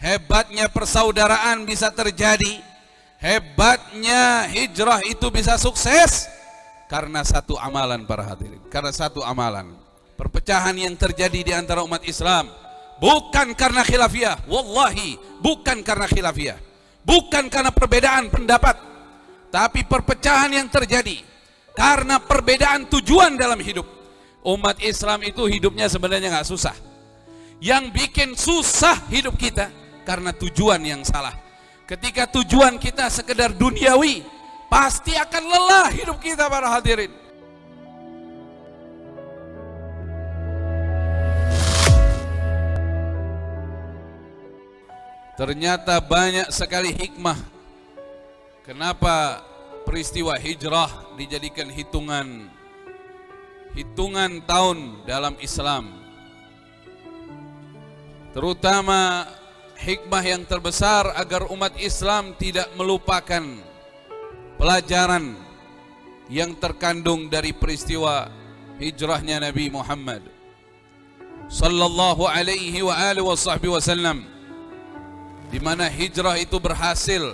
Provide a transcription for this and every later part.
hebatnya persaudaraan bisa terjadi, hebatnya hijrah itu bisa sukses karena satu amalan para hadirin, karena satu amalan. Perpecahan yang terjadi di antara umat Islam bukan karena khilafiyah, wallahi bukan karena khilafiyah, bukan karena perbedaan pendapat, tapi perpecahan yang terjadi karena perbedaan tujuan dalam hidup. Umat Islam itu hidupnya sebenarnya nggak susah. Yang bikin susah hidup kita karena tujuan yang salah. Ketika tujuan kita sekedar duniawi, pasti akan lelah hidup kita para hadirin. Ternyata banyak sekali hikmah kenapa peristiwa hijrah dijadikan hitungan tahun dalam Islam. Terutama hikmah yang terbesar agar umat Islam tidak melupakan pelajaran yang terkandung dari peristiwa hijrahnya Nabi Muhammad sallallahu alaihi wa alihi wasallam, di mana hijrah itu berhasil,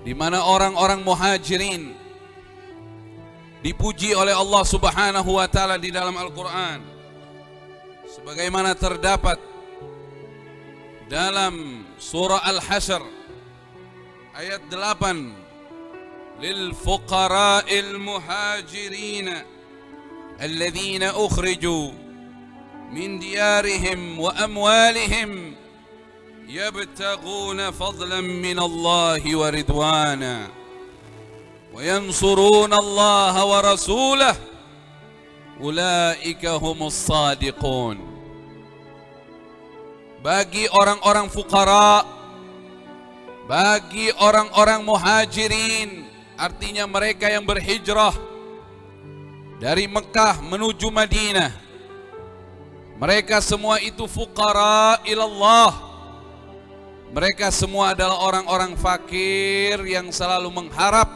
di mana orang-orang muhajirin dipuji oleh Allah Subhanahu wa taala di dalam Al-Qur'an, sebagaimana terdapat dalam surah Al-Hasyr ayat 8, lil fuqara'il muhajirin alladhina ukhriju min diyarihim wa amwalihim yabtaghuna fadlan min Allah wa ridwana wa yansuruna Allah wa rasulah ulaika humus sadiqun. Bagi orang-orang fuqara, bagi orang-orang muhajirin, artinya mereka yang berhijrah dari Mekah menuju Madinah, mereka semua itu fuqara ilallah. Mereka semua adalah orang-orang fakir yang selalu mengharap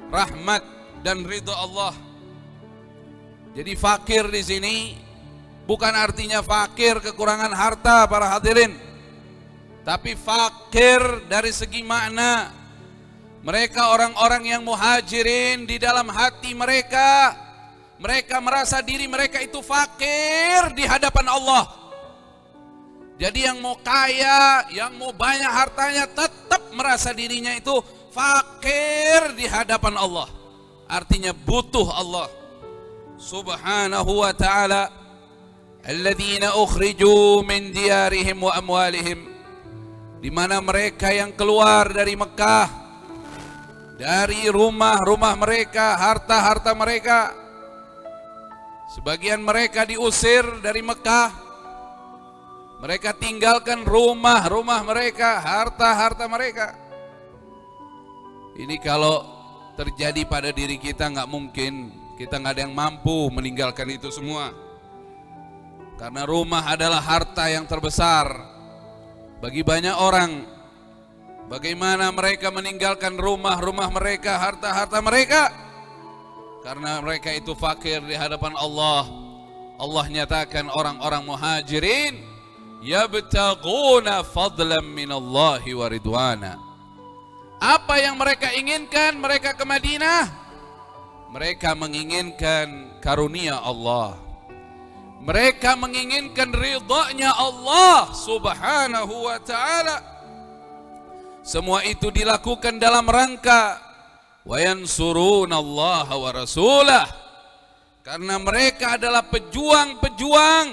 rahmat dan ridha Allah. Jadi fakir di sini bukan artinya fakir kekurangan harta para hadirin, tapi fakir dari segi makna. Mereka orang-orang yang muhajirin, di dalam hati mereka, mereka merasa diri mereka itu fakir di hadapan Allah. Jadi yang mau kaya, yang mau banyak hartanya, tetap merasa dirinya itu fakir di hadapan Allah. Artinya butuh Allah Subhanahu wa ta'ala. Alladzina ukhriju min diyarihim wa amwalihim, di mana mereka yang keluar dari Mekah, dari rumah-rumah mereka, harta-harta mereka. Sebagian mereka diusir dari Mekah, mereka tinggalkan rumah-rumah mereka, harta-harta mereka. Ini kalau terjadi pada diri kita nggak mungkin, kita nggak ada yang mampu meninggalkan itu semua. Karena rumah adalah harta yang terbesar bagi banyak orang. Bagaimana mereka meninggalkan rumah-rumah mereka, harta-harta mereka? Karena mereka itu fakir di hadapan Allah. Allah nyatakan orang-orang muhajirin yabtaghuna fadlan minallahi wa ridwana. Apa yang mereka inginkan mereka ke Madinah? Mereka menginginkan karunia Allah. Mereka menginginkan ridhanya Allah Subhanahu wa ta'ala. Semua itu dilakukan dalam rangka wa yansuruna Allah wa rasulah, karena mereka adalah pejuang-pejuang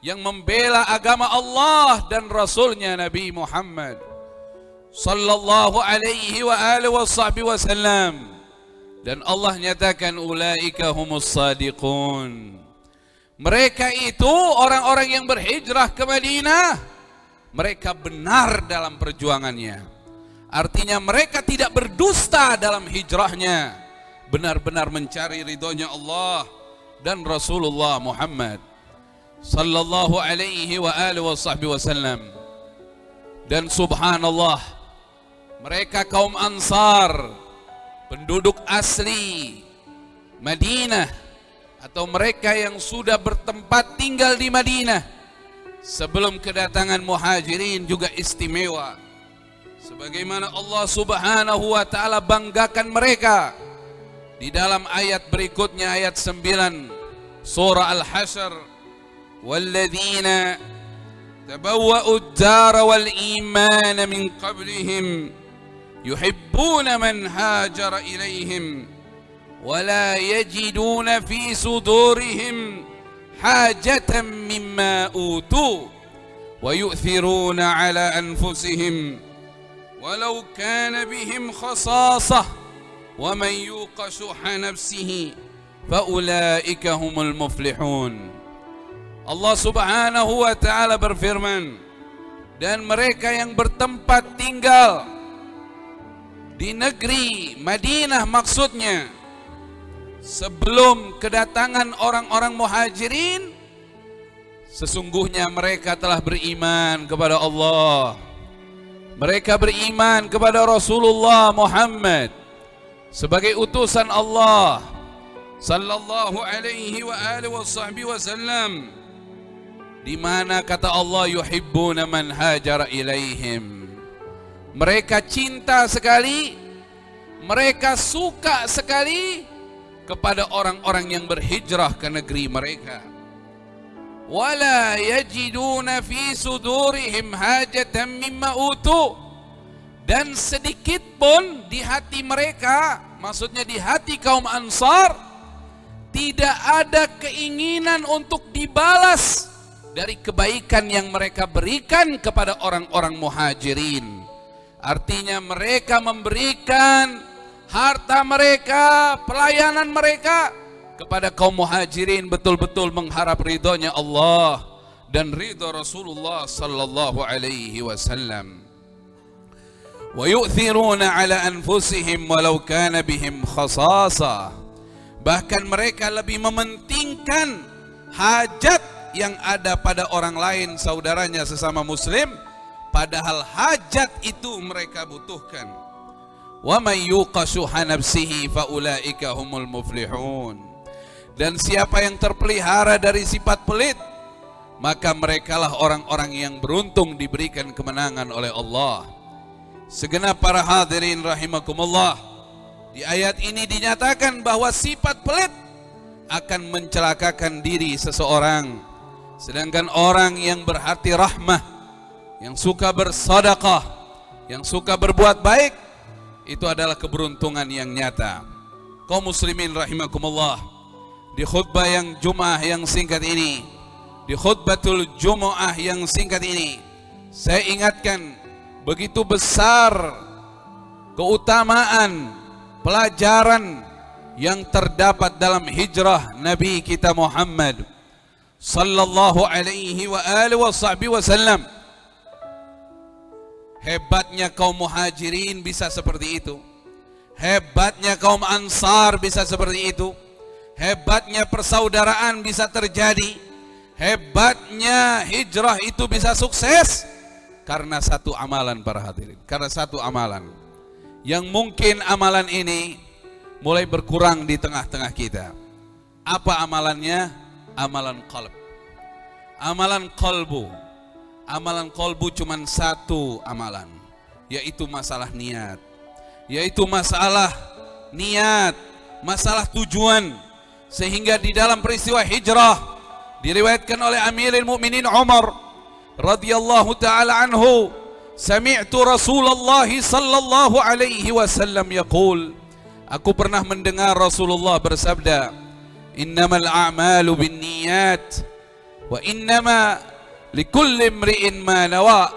yang membela agama Allah dan Rasulnya Nabi Muhammad sallallahu alaihi wa alihi wasallam. Dan Allah nyatakan ulaika humus sadiqun. Mereka itu orang-orang yang berhijrah ke Madinah, mereka benar dalam perjuangannya. Artinya mereka tidak berdusta dalam hijrahnya, benar-benar mencari ridhonya Allah dan Rasulullah Muhammad sallallahu alaihi wa alihi wasallam. Dan subhanallah, mereka kaum Ansar, penduduk asli Madinah, atau mereka yang sudah bertempat tinggal di Madinah sebelum kedatangan Muhajirin juga istimewa. Sebagaimana Allah Subhanahu wa taala banggakan mereka di dalam ayat berikutnya, ayat 9 surah Al-Hasyr, walladzina tabawwa'u ad-dara wal imana min qablihim yuhibbuna man hajara ilaihim wala yajiduna fi sudurihim hajatan mimma utu wa yu'thiruna ala anfusihim walau kana bihim khasasah wa man yuqa shuhha nafsihi fa ulaika humul muflihun. Allah Subhanahu wa taala berfirman, dan mereka yang bertempat tinggal di negeri Madinah, maksudnya sebelum kedatangan orang-orang Muhajirin, sesungguhnya mereka telah beriman kepada Allah. Mereka beriman kepada Rasulullah Muhammad sebagai utusan Allah sallallahu alaihi wa alihi wasallam, di mana kata Allah yuhibbuna man hajara ilaihim. Mereka cinta sekali, mereka suka sekali kepada orang-orang yang berhijrah ke negeri mereka. Wala yajiduna fi sudurihim hajatan mimma utu, dan sedikit pun di hati mereka, maksudnya di hati kaum Ansar, tidak ada keinginan untuk dibalas dari kebaikan yang mereka berikan kepada orang-orang Muhajirin. Artinya mereka memberikan harta mereka, pelayanan mereka kepada kaum Muhajirin betul-betul mengharap ridhonya Allah dan ridho Rasulullah sallallahu alaihi wasallam. Wa yu'thiruna ala anfusihim walau kana bihim khasasah. Bahkan mereka lebih mementingkan hajat yang ada pada orang lain, saudaranya sesama muslim, padahal hajat itu mereka butuhkan. Wa may yuqa shuhha nafsihi fa ulaika humul muflihun. Dan siapa yang terpelihara dari sifat pelit, maka merekalah orang-orang yang beruntung diberikan kemenangan oleh Allah. Segenap para hadirin rahimakumullah, di ayat ini dinyatakan bahwa sifat pelit akan mencelakakan diri seseorang, sedangkan orang yang berhati rahmah, yang suka bersedekah, yang suka berbuat baik, itu adalah keberuntungan yang nyata. Kaum muslimin rahimakumullah, di khutbah yang Jum'ah yang singkat ini, di khutbatul Jum'ah yang singkat ini, saya ingatkan begitu besar keutamaan pelajaran yang terdapat dalam hijrah Nabi kita Muhammad sallallahu alaihi wa alihi wasallam. Hebatnya kaum Muhajirin bisa seperti itu, hebatnya kaum Ansar bisa seperti itu, hebatnya persaudaraan bisa terjadi, hebatnya hijrah itu bisa sukses karena satu amalan para hadirin, karena satu amalan yang mungkin amalan ini mulai berkurang di tengah-tengah kita. Apa amalannya? Amalan qalb, amalan qalbu. Amalan qalbu cuma satu amalan, yaitu masalah niat, yaitu masalah niat, masalah tujuan. Sehingga di dalam peristiwa hijrah diriwayatkan oleh Amirul Mukminin Umar radhiyallahu taala anhu, sami'tu Rasulullah sallallahu alaihi wasallam yaqul, aku pernah mendengar Rasulullah bersabda, innamal a'malu binniyat wa innama likulli imri'in ma nawa,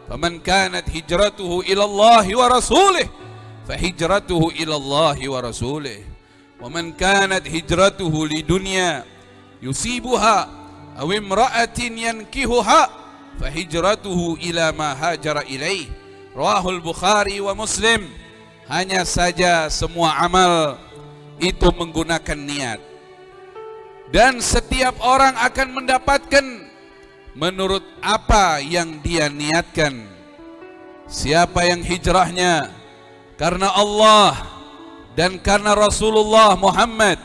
faman kanat hijratuhu ila Allah wa rasulih fa hijratuhu ila Allah wa rasulih. وَمَنْ كَانَتْ هِجْرَتُهُ لِدُنْيَا يُصِيبُهَا أَوْ امْرَأَةٍ يَنْكِحُهَا فَهِجْرَتُهُ إِلَى مَا هَاجَرَ إِلَيْهِ. Rawahul Bukhari wa Muslim. Hanya saja semua amal itu menggunakan niat, dan setiap orang akan mendapatkan menurut apa yang dia niatkan. Siapa yang hijrahnya karena Allah dan karena Rasulullah Muhammad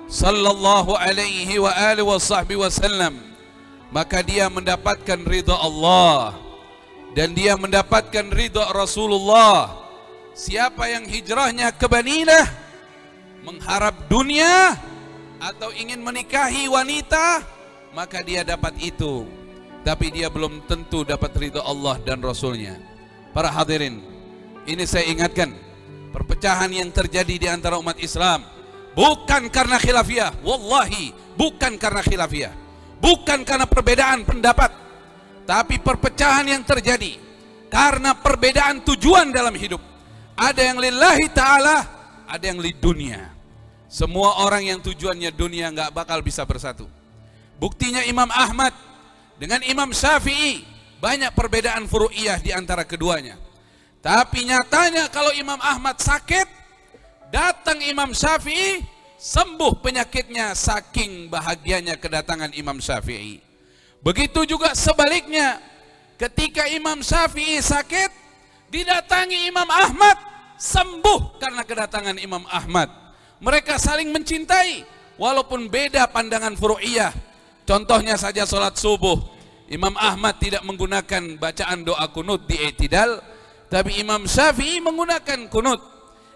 sallallahu alaihi wa alihi wasallam, maka dia mendapatkan ridha Allah dan dia mendapatkan ridha Rasulullah. Siapa yang hijrahnya ke Madinah mengharap dunia atau ingin menikahi wanita, maka dia dapat itu, tapi dia belum tentu dapat ridha Allah dan Rasulnya. Para hadirin, ini saya ingatkan, perpecahan yang terjadi di antara umat Islam bukan karena khilafiyah, wallahi bukan karena khilafiyah, bukan karena perbedaan pendapat, tapi perpecahan yang terjadi karena perbedaan tujuan dalam hidup. Ada yang lillahi ta'ala, ada yang lidunya. Semua orang yang tujuannya dunia nggak bakal bisa bersatu. Buktinya Imam Ahmad dengan Imam Syafi'i banyak perbedaan furu'iyah di antara keduanya. Tapi nyatanya kalau Imam Ahmad sakit, datang Imam Syafi'i, sembuh penyakitnya saking bahagianya kedatangan Imam Syafi'i. Begitu juga sebaliknya, ketika Imam Syafi'i sakit, didatangi Imam Ahmad, sembuh karena kedatangan Imam Ahmad. Mereka saling mencintai walaupun beda pandangan furu'iyah. Contohnya saja sholat subuh, Imam Ahmad tidak menggunakan bacaan doa kunut di i'tidal, tapi Imam Syafi'i menggunakan kunut.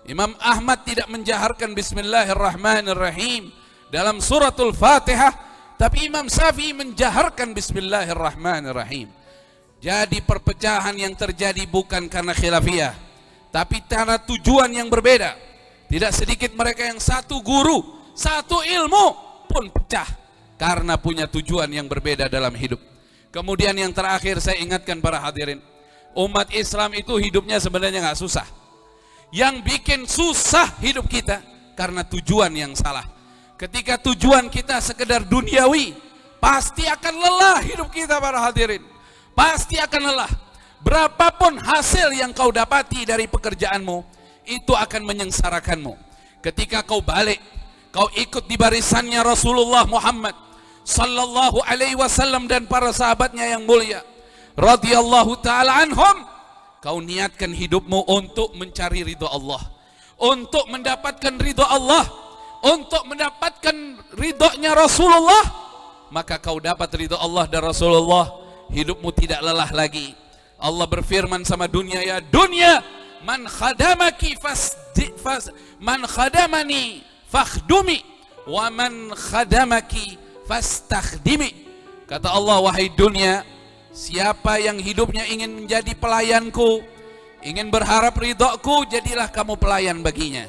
Imam Ahmad tidak menjaharkan Bismillahirrahmanirrahim dalam suratul Fatihah, tapi Imam Syafi'i menjaharkan Bismillahirrahmanirrahim. Jadi perpecahan yang terjadi bukan karena khilafiyah, tapi karena tujuan yang berbeda. Tidak sedikit mereka yang satu guru, satu ilmu pun pecah karena punya tujuan yang berbeda dalam hidup. Kemudian yang terakhir saya ingatkan para hadirin, umat Islam itu hidupnya sebenarnya nggak susah. Yang bikin susah hidup kita karena tujuan yang salah. Ketika tujuan kita sekedar duniawi, pasti akan lelah hidup kita para hadirin. Pasti akan lelah. Berapapun hasil yang kau dapati dari pekerjaanmu, itu akan menyengsarakanmu. Ketika kau balik, kau ikut di barisannya Rasulullah Muhammad sallallahu alaihi wasallam dan para sahabatnya yang mulia radhiyallahu taala anhum, kau niatkan hidupmu untuk mencari ridha Allah, untuk mendapatkan ridha Allah, untuk mendapatkan ridhonya Rasulullah, maka kau dapat ridha Allah dan Rasulullah, hidupmu tidak lelah lagi. Allah berfirman sama dunia, ya dunia, man khadamaki man khadamani fakhdumi wa man khadamaki fastakhdimi. Kata Allah, wahai dunia, siapa yang hidupnya ingin menjadi pelayanku, ingin berharap ridhoku, jadilah kamu pelayan baginya.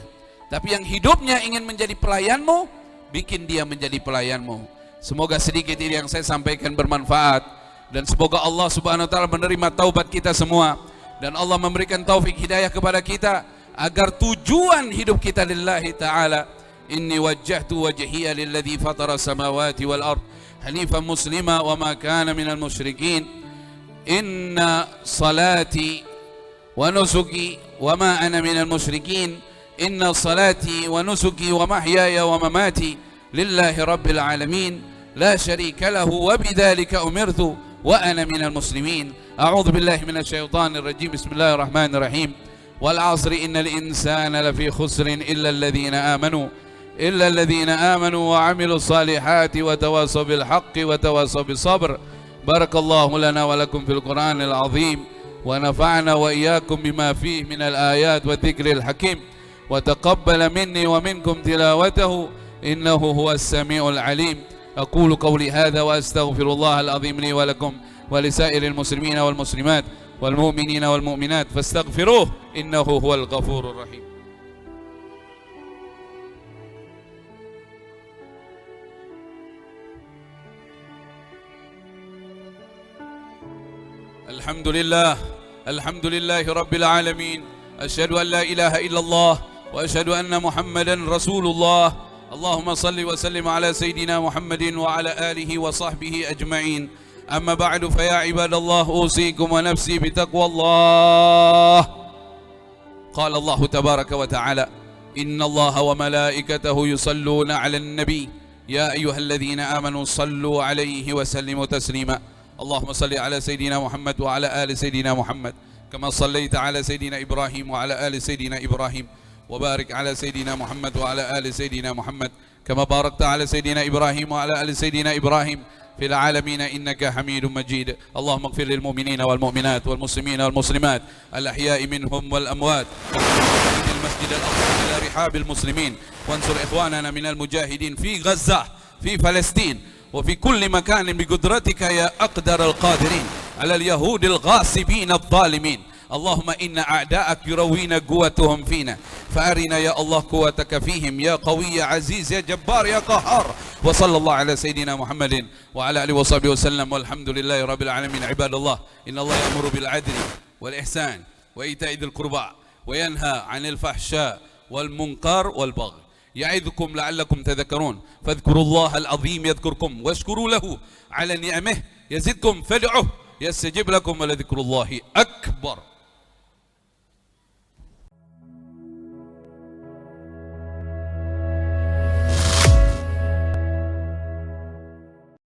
Tapi yang hidupnya ingin menjadi pelayanmu, bikin dia menjadi pelayanmu. Semoga sedikit ini yang saya sampaikan bermanfaat, dan semoga Allah subhanahu wa ta'ala menerima taubat kita semua, dan Allah memberikan taufik hidayah kepada kita agar tujuan hidup kita lillahi ta'ala. Inni wajjahtu wajhiya lilladzi fatara samawati wal ard hanifan muslima wa ma kana minal musyrikin. Inna salati wa nusuki wa ma ana minal musyrikin. Inna salati wa nusuki wa mahyaya wa mamati lillahi rabbil alamin la syarika lahu wa bidzalika umirtu wa ana minal muslimin. A'udzu billahi minasy syaithanir rajim. Bismillahirrahmanirrahim. Wal 'asri innal insana lafi khusrin illa الذين آمنوا وعملوا الصالحات وتواصوا بالحق وتواصوا بالصبر. بارك الله لنا ولكم في القرآن العظيم ونفعنا وإياكم بما فيه من الآيات والذكر الحكيم وتقبل مني ومنكم تلاوته إنه هو السميع العليم. أقول قولي هذا وأستغفر الله العظيم لي ولكم ولسائر المسلمين والمسلمات والمؤمنين والمؤمنات فاستغفروه إنه هو الغفور الرحيم. الحمد لله رب العالمين. أشهد أن لا إله إلا الله وأشهد أن محمدا رسول الله. اللهم صل وسلم على سيدنا محمد وعلى آله وصحبه أجمعين. أما بعد فيا عباد الله أوصيكم ونفسي بتقوى الله. قال الله تبارك وتعالى إن الله وملائكته يصلون على النبي يا أيها الذين آمنوا صلوا عليه وسلموا تسليما. اللهم صل على سيدنا محمد وعلى آل سيدنا محمد كما صليت على سيدنا إبراهيم وعلى آل سيدنا إبراهيم وبارك على سيدنا محمد وعلى آل سيدنا محمد كما باركت على سيدنا إبراهيم وعلى آل سيدنا إبراهيم في العالمين إنك حميد مجيد. اللهم اغفر للمؤمنين والمؤمنات والمسلمين والمسلمات الأحياء منهم والأموات، المسجد الأقصى إلى رحاب المسلمين، وانصر إخواننا من المجاهدين في غزة في فلسطين وفي كل مكان بقدرتك يا أقدر القادرين على اليهود الغاصبين الظالمين. اللهم إن أعداءك يروين قوتهم فينا، فأرنا يا الله قوتك فيهم يا قوي يا عزيز يا جبار يا قهار. وصلى الله على سيدنا محمد وعلى آله وصحبه وسلم، والحمد لله رب العالمين. عباد الله، إن الله يأمر بالعدل والإحسان وإيتاء ذي القربى وينهى عن الفحشاء والمنكر والبغي، يعظكم لعلكم تذكرون. فاذكروا الله العظيم يذكركم واشكروا له على نعمه يزدكم، فادعوه يستجب لكم، ولذكر الله أكبر.